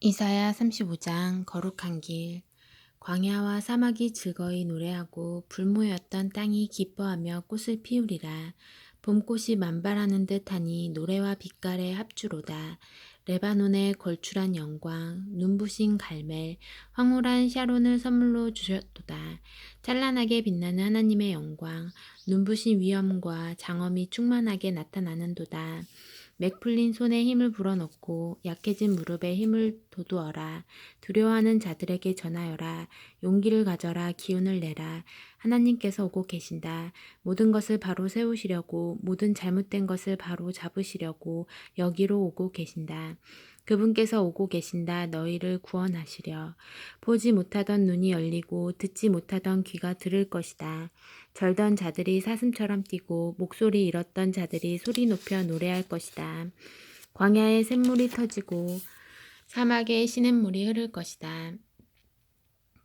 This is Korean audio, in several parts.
이사야 35장 거룩한 길. 광야와 사막이 즐거이 노래하고 불모였던 땅이 기뻐하며 꽃을 피우리라. 봄꽃이 만발하는 듯하니 노래와 빛깔의 합주로다. 레바논의 걸출한 영광, 눈부신 갈멜, 황홀한 샤론을 선물로 주셨도다. 찬란하게 빛나는 하나님의 영광, 눈부신 위엄과 장엄이 충만하게 나타나는도다. 맥 풀린 손에 힘을 불어넣고 약해진 무릎에 힘을 돋우어라. 두려워하는 자들에게 전하여라. 용기를 가져라. 기운을 내라. 하나님께서 오고 계신다. 모든 것을 바로 세우시려고, 모든 잘못된 것을 바로 잡으시려고 여기로 오고 계신다. 그분께서 오고 계신다. 너희를 구원하시려. 보지 못하던 눈이 열리고 듣지 못하던 귀가 들을 것이다. 절던 자들이 사슴처럼 뛰고 목소리 잃었던 자들이 소리 높여 노래할 것이다. 광야에 샘물이 터지고 사막에 시냇물이 흐를 것이다.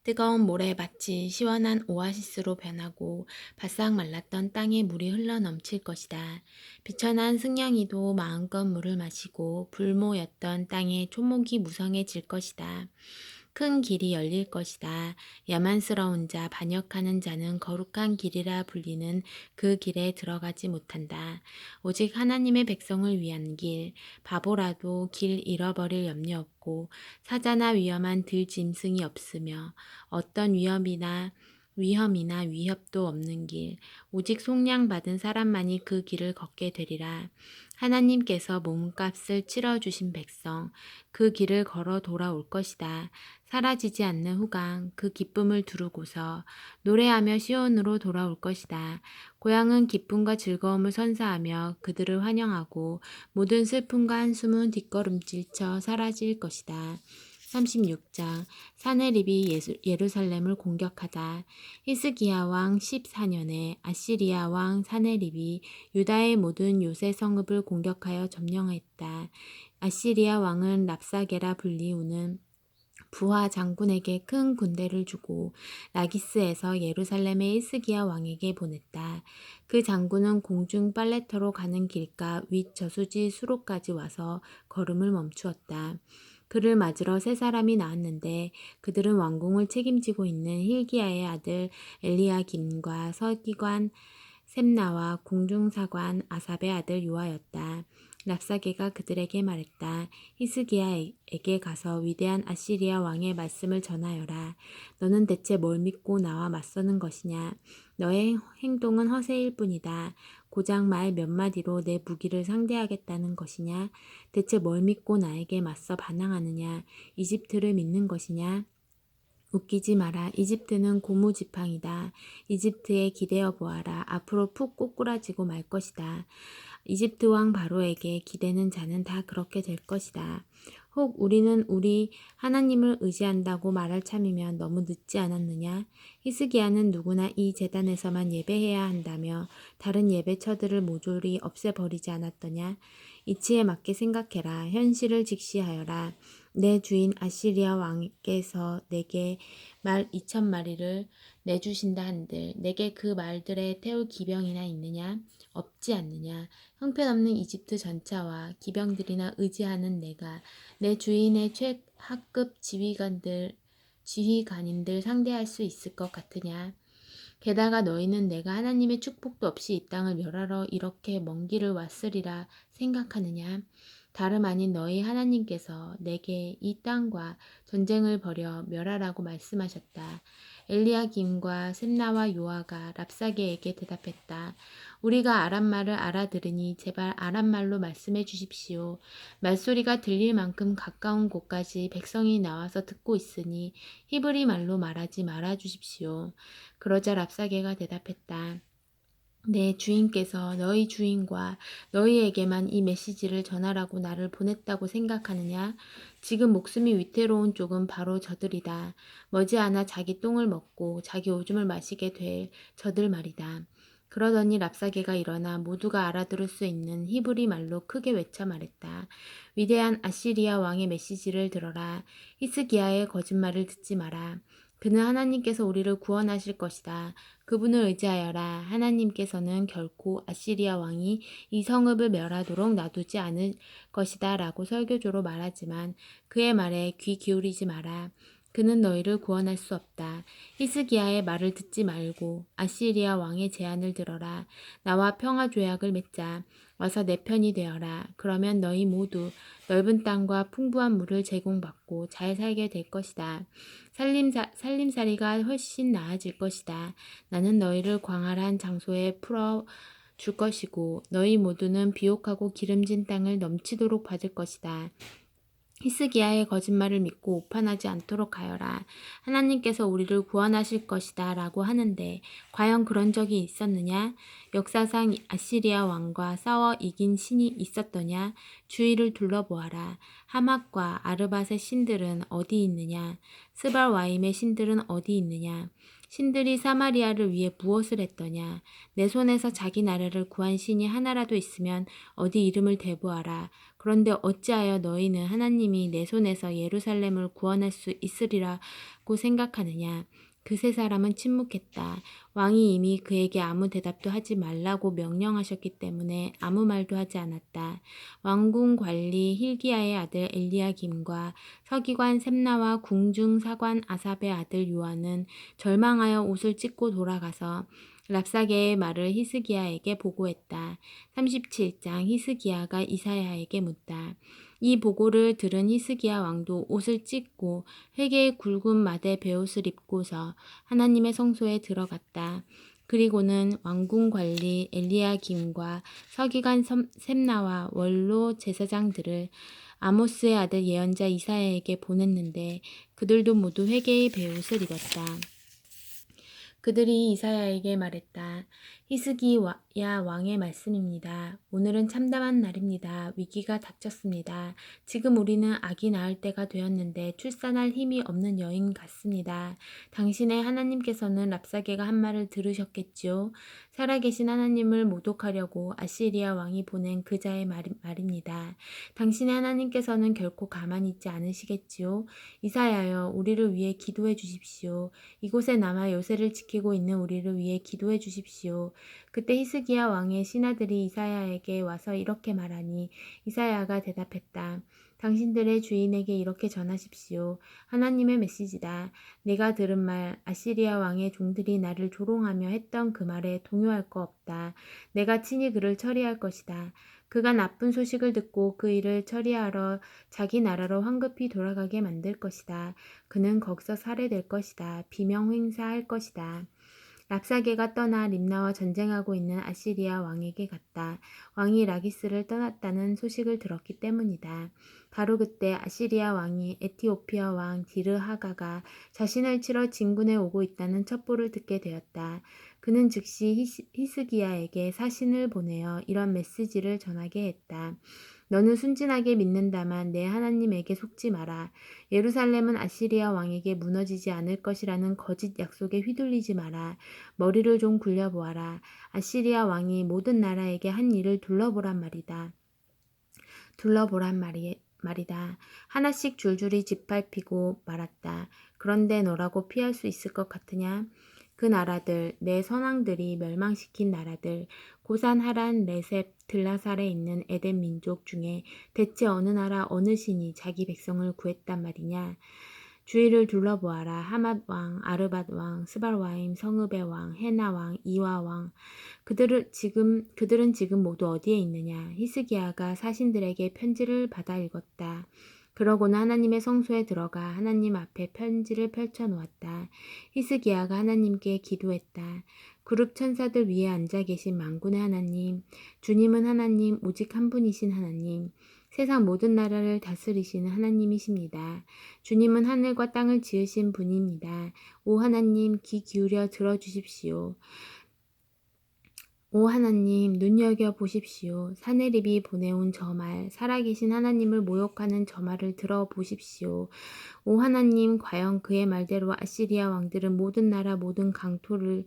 뜨거운 모래 마치 시원한 오아시스로 변하고 바싹 말랐던 땅에 물이 흘러 넘칠 것이다. 비천한 승냥이도 마음껏 물을 마시고 불모였던 땅에 초목이 무성해질 것이다. 큰 길이 열릴 것이다. 야만스러운 자, 반역하는 자는 거룩한 길이라 불리는 그 길에 들어가지 못한다. 오직 하나님의 백성을 위한 길, 바보라도 길 잃어버릴 염려 없고 사자나 위험한 들짐승이 없으며 어떤 위험이나 위협도 없는 길, 오직 속량받은 사람만이 그 길을 걷게 되리라. 하나님께서 몸값을 치러주신 백성, 그 길을 걸어 돌아올 것이다. 사라지지 않는 후광, 그 기쁨을 두르고서 노래하며 시온으로 돌아올 것이다. 고향은 기쁨과 즐거움을 선사하며 그들을 환영하고 모든 슬픔과 한숨은 뒷걸음질쳐 사라질 것이다. 36장 사네립이 예루살렘을 공격하다. 히스기야 왕 14년에 아시리아 왕 사네립이 유다의 모든 요새 성읍을 공격하여 점령했다. 아시리아 왕은 랍사게라 불리우는 부하 장군에게 큰 군대를 주고 라기스에서 예루살렘의 히스기야 왕에게 보냈다. 그 장군은 공중 빨래터로 가는 길가 윗 저수지 수로까지 와서 걸음을 멈추었다. 그를 맞으러 세 사람이 나왔는데 그들은 왕궁을 책임지고 있는 힐기야의 아들 엘리야김과 서기관 셈나와 궁중사관 아삽의 아들 요아였다. 랍사게가 그들에게 말했다. 히스기야에게 가서 위대한 아시리아 왕의 말씀을 전하여라. 너는 대체 뭘 믿고 나와 맞서는 것이냐? 너의 행동은 허세일 뿐이다. 고작 말 몇 마디로 내 무기를 상대하겠다는 것이냐? 대체 뭘 믿고 나에게 맞서 반항하느냐? 이집트를 믿는 것이냐? 웃기지 마라. 이집트는 고무지팡이다. 이집트에 기대어 보아라. 앞으로 푹 꼬꾸라지고 말 것이다. 이집트 왕 바로에게 기대는 자는 다 그렇게 될 것이다. 혹 우리는 우리 하나님을 의지한다고 말할 참이면 너무 늦지 않았느냐? 히스기야는 누구나 이 제단에서만 예배해야 한다며 다른 예배처들을 모조리 없애버리지 않았더냐? 이치에 맞게 생각해라. 현실을 직시하여라. 내 주인 아시리아 왕께서 내게 말 2,000마리를 내주신다 한들 내게 그 말들에 태울 기병이나 있느냐? 없지 않느냐? 형편없는 이집트 전차와 기병들이나 의지하는 내가 내 주인의 최하급 지휘관인들 상대할 수 있을 것 같으냐? 게다가 너희는 내가 하나님의 축복도 없이 이 땅을 멸하러 이렇게 먼 길을 왔으리라 생각하느냐? 다름 아닌 너희 하나님께서 내게 이 땅과 전쟁을 벌여 멸하라고 말씀하셨다. 엘리야김과 셈나와 요아가 랍사게에게 대답했다. 우리가 아람말을 알아들으니 제발 아람말로 말씀해 주십시오. 말소리가 들릴 만큼 가까운 곳까지 백성이 나와서 듣고 있으니 히브리 말로 말하지 말아 주십시오. 그러자 랍사게가 대답했다. 내 주인께서 너희 주인과 너희에게만 이 메시지를 전하라고 나를 보냈다고 생각하느냐? 지금 목숨이 위태로운 쪽은 바로 저들이다. 머지않아 자기 똥을 먹고 자기 오줌을 마시게 될 저들 말이다. 그러더니 랍사게가 일어나 모두가 알아들을 수 있는 히브리 말로 크게 외쳐 말했다. 위대한 아시리아 왕의 메시지를 들어라. 히스기야의 거짓말을 듣지 마라. 그는 하나님께서 우리를 구원하실 것이다. 그분을 의지하여라. 하나님께서는 결코 아시리아 왕이 이 성읍을 멸하도록 놔두지 않을 것이다. 라고 설교조로 말하지만 그의 말에 귀 기울이지 마라. 그는 너희를 구원할 수 없다. 히스기야의 말을 듣지 말고 아시리아 왕의 제안을 들어라. 나와 평화 조약을 맺자. 와서 내 편이 되어라. 그러면 너희 모두 넓은 땅과 풍부한 물을 제공받고 잘 살게 될 것이다. 살림살이가 훨씬 나아질 것이다. 나는 너희를 광활한 장소에 풀어 줄 것이고 너희 모두는 비옥하고 기름진 땅을 넘치도록 받을 것이다. 히스기야의 거짓말을 믿고 오판하지 않도록 하여라. 하나님께서 우리를 구원하실 것이다 라고 하는데 과연 그런 적이 있었느냐? 역사상 아시리아 왕과 싸워 이긴 신이 있었더냐? 주위를 둘러보아라. 하맛과 아르밧의 신들은 어디 있느냐? 스발와임의 신들은 어디 있느냐? 신들이 사마리아를 위해 무엇을 했더냐? 내 손에서 자기 나라를 구한 신이 하나라도 있으면 어디 이름을 대보아라. 그런데 어찌하여 너희는 하나님이 내 손에서 예루살렘을 구원할 수 있으리라고 생각하느냐? 그 세 사람은 침묵했다. 왕이 이미 그에게 아무 대답도 하지 말라고 명령하셨기 때문에 아무 말도 하지 않았다. 왕궁 관리 힐기야의 아들 엘리야김과 서기관 셈나와 궁중 사관 아삽의 아들 요한은 절망하여 옷을 찢고 돌아가서 랍사게의 말을 히스기야에게 보고했다. 37장 히스기야가 이사야에게 묻다. 이 보고를 들은 히스기야 왕도 옷을 찢고 회개의 굵은 마대 베옷을 입고서 하나님의 성소에 들어갔다. 그리고는 왕궁 관리 엘리야김과 서기관 셈나와 원로 제사장들을 아모스의 아들 예언자 이사야에게 보냈는데 그들도 모두 회개의 베옷을 입었다. 그들이 이사야에게 말했다. 히스기야 왕의 말씀입니다. 오늘은 참담한 날입니다. 위기가 닥쳤습니다. 지금 우리는 아기 낳을 때가 되었는데 출산할 힘이 없는 여인 같습니다. 당신의 하나님께서는 랍사게가 한 말을 들으셨겠지요. 살아계신 하나님을 모독하려고 아시리아 왕이 보낸 그자의 말입니다. 당신의 하나님께서는 결코 가만히 있지 않으시겠지요. 이사야여, 우리를 위해 기도해 주십시오. 이곳에 남아 요새를 지키고 있는 우리를 위해 기도해 주십시오. 그때 히스기야 왕의 신하들이 이사야에게 와서 이렇게 말하니 이사야가 대답했다. 당신들의 주인에게 이렇게 전하십시오. 하나님의 메시지다. 내가 들은 말, 아시리아 왕의 종들이 나를 조롱하며 했던 그 말에 동요할 거 없다. 내가 친히 그를 처리할 것이다. 그가 나쁜 소식을 듣고 그 일을 처리하러 자기 나라로 황급히 돌아가게 만들 것이다. 그는 거기서 살해될 것이다. 비명 행사할 것이다. 랍사게가 떠나 림나와 전쟁하고 있는 아시리아 왕에게 갔다. 왕이 라기스를 떠났다는 소식을 들었기 때문이다. 바로 그때 아시리아 왕이 에티오피아 왕 디르하가가 자신을 치러 진군에 오고 있다는 첩보를 듣게 되었다. 그는 즉시 히스기야에게 사신을 보내어 이런 메시지를 전하게 했다. 너는 순진하게 믿는다만 내 하나님에게 속지 마라. 예루살렘은 아시리아 왕에게 무너지지 않을 것이라는 거짓 약속에 휘둘리지 마라. 머리를 좀 굴려보아라. 아시리아 왕이 모든 나라에게 한 일을 둘러보란 말이다. 말이다. 하나씩 줄줄이 짓밟히고 말았다. 그런데 너라고 피할 수 있을 것 같으냐? 그 나라들, 내 선왕들이 멸망시킨 나라들, 고산 하란 레셉 들라살에 있는 에덴 민족 중에 대체 어느 나라 어느 신이 자기 백성을 구했단 말이냐? 주위를 둘러보아라. 하맛 왕, 아르밧 왕, 스발와임 성읍의 왕, 헤나 왕, 이와 왕. 그들은 지금 모두 어디에 있느냐? 히스기야가 사신들에게 편지를 받아 읽었다. 그러고는 하나님의 성소에 들어가 하나님 앞에 편지를 펼쳐 놓았다. 히스기야가 하나님께 기도했다. 그룹 천사들 위에 앉아 계신 만군의 하나님, 주님은 하나님, 오직 한 분이신 하나님, 세상 모든 나라를 다스리시는 하나님이십니다. 주님은 하늘과 땅을 지으신 분입니다. 오 하나님, 귀 기울여 들어주십시오. 오 하나님, 눈여겨보십시오. 사내립이 보내온 저 말, 살아계신 하나님을 모욕하는 저 말을 들어보십시오. 오 하나님, 과연 그의 말대로 아시리아 왕들은 모든 나라 모든 강토를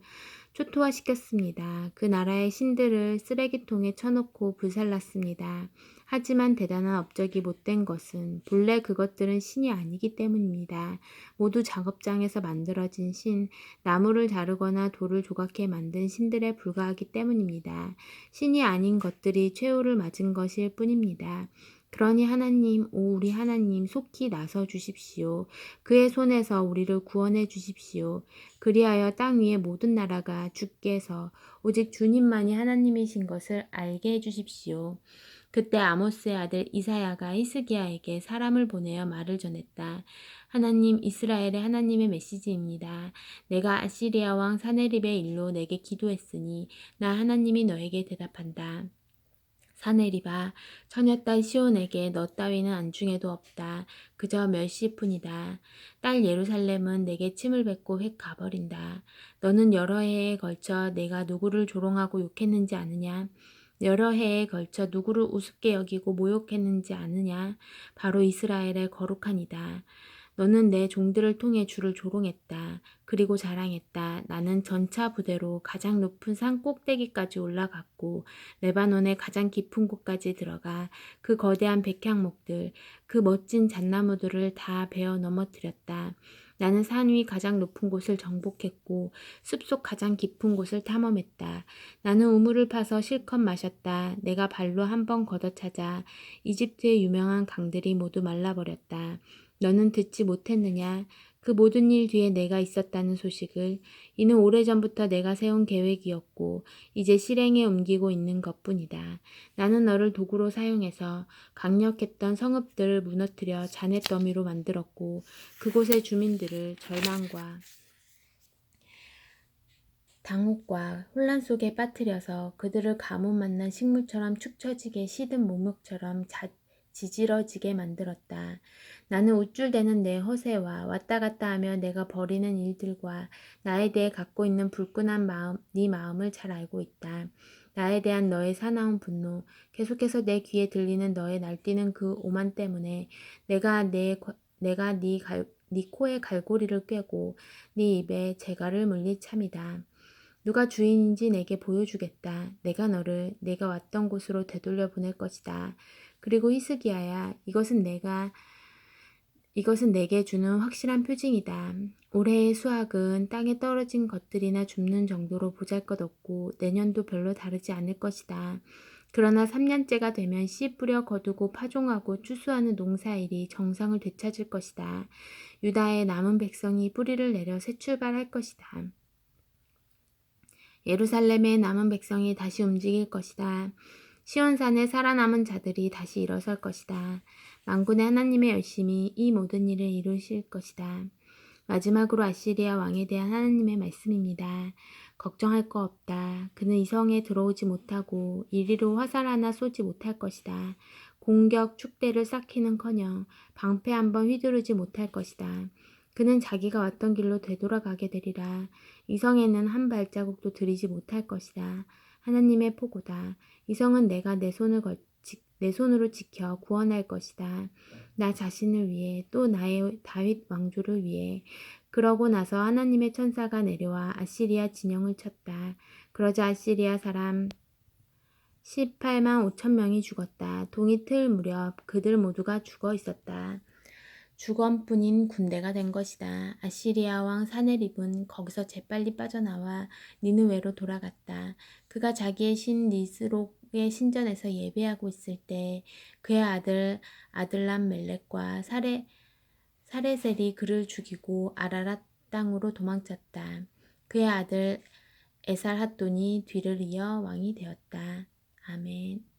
초토화시켰습니다. 그 나라의 신들을 쓰레기통에 쳐놓고 불살랐습니다. 하지만 대단한 업적이 못된 것은 본래 그것들은 신이 아니기 때문입니다. 모두 작업장에서 만들어진 신, 나무를 자르거나 돌을 조각해 만든 신들에 불과하기 때문입니다. 신이 아닌 것들이 최후를 맞은 것일 뿐입니다. 그러니 하나님, 오 우리 하나님 속히 나서 주십시오. 그의 손에서 우리를 구원해 주십시오. 그리하여 땅 위의 모든 나라가 주께서 오직 주님만이 하나님이신 것을 알게 해 주십시오. 그때 아모스의 아들 이사야가 히스기야에게 사람을 보내어 말을 전했다. 하나님 이스라엘의 하나님의 메시지입니다. 내가 아시리아 왕 사네립의 일로 내게 기도했으니 나 하나님이 너에게 대답한다. 사네립아, 처녀딸 시온에게 너 따위는 안중에도 없다. 그저 멸시뿐이다. 딸 예루살렘은 내게 침을 뱉고 획 가버린다. 너는 여러 해에 걸쳐 내가 누구를 조롱하고 욕했는지 아느냐? 여러 해에 걸쳐 누구를 우습게 여기고 모욕했는지 아느냐? 바로 이스라엘의 거룩한 이다. 너는 내 종들을 통해 주를 조롱했다. 그리고 자랑했다. 나는 전차 부대로 가장 높은 산 꼭대기까지 올라갔고 레바논의 가장 깊은 곳까지 들어가 그 거대한 백향목들, 그 멋진 잣나무들을 다 베어 넘어뜨렸다. 나는 산 위 가장 높은 곳을 정복했고 숲속 가장 깊은 곳을 탐험했다. 나는 우물을 파서 실컷 마셨다. 내가 발로 한 번 걷어차자 이집트의 유명한 강들이 모두 말라버렸다. 너는 듣지 못했느냐? 그 모든 일 뒤에 내가 있었다는 소식을. 이는 오래전부터 내가 세운 계획이었고 이제 실행에 옮기고 있는 것뿐이다. 나는 너를 도구로 사용해서 강력했던 성읍들을 무너뜨려 잔해더미로 만들었고 그곳의 주민들을 절망과 당혹과 혼란 속에 빠뜨려서 그들을 가뭄 만난 식물처럼 축 처지게 시든 목목처럼 지질러지게 만들었다. 나는 우쭐대는 내 허세와 왔다 갔다 하며 내가 벌이는 일들과 나에 대해 갖고 있는 불끈한 마음, 네 마음을 잘 알고 있다. 나에 대한 너의 사나운 분노, 계속해서 내 귀에 들리는 너의 날뛰는 그 오만 때문에 내가 네 코에 갈고리를 꿰고 네 입에 재갈을 물릴 참이다. 누가 주인인지 내게 보여주겠다. 내가 왔던 곳으로 되돌려 보낼 것이다. 그리고 히스기야야, 이것은 내게 주는 확실한 표징이다. 올해의 수확은 땅에 떨어진 것들이나 줍는 정도로 보잘것없고 내년도 별로 다르지 않을 것이다. 그러나 3년째가 되면 씨 뿌려 거두고 파종하고 추수하는 농사일이 정상을 되찾을 것이다. 유다의 남은 백성이 뿌리를 내려 새 출발할 것이다. 예루살렘의 남은 백성이 다시 움직일 것이다. 시온산에 살아남은 자들이 다시 일어설 것이다. 만군의 하나님의 열심히 이 모든 일을 이루실 것이다. 마지막으로 아시리아 왕에 대한 하나님의 말씀입니다. 걱정할 거 없다. 그는 이성에 들어오지 못하고 이리로 화살 하나 쏘지 못할 것이다. 공격 축대를 쌓기는커녕 방패 한번 휘두르지 못할 것이다. 그는 자기가 왔던 길로 되돌아가게 되리라. 이성에는 한 발자국도 들이지 못할 것이다. 하나님의 포고다. 이성은 내가 내 손으로 지켜 구원할 것이다. 나 자신을 위해 또 나의 다윗 왕조를 위해. 그러고 나서 하나님의 천사가 내려와 아시리아 진영을 쳤다. 그러자 아시리아 사람 18만 5천 명이 죽었다. 동이 틀 무렵 그들 모두가 죽어 있었다. 주검뿐인 군대가 된 것이다. 아시리아 왕 사네립은 거기서 재빨리 빠져나와 니느웨로 돌아갔다. 그가 자기의 신 니스록의 신전에서 예배하고 있을 때 그의 아들람 멜렉과 사레셀이 그를 죽이고 아라랏 땅으로 도망쳤다. 그의 아들 에살핫돈이 뒤를 이어 왕이 되었다. 아멘.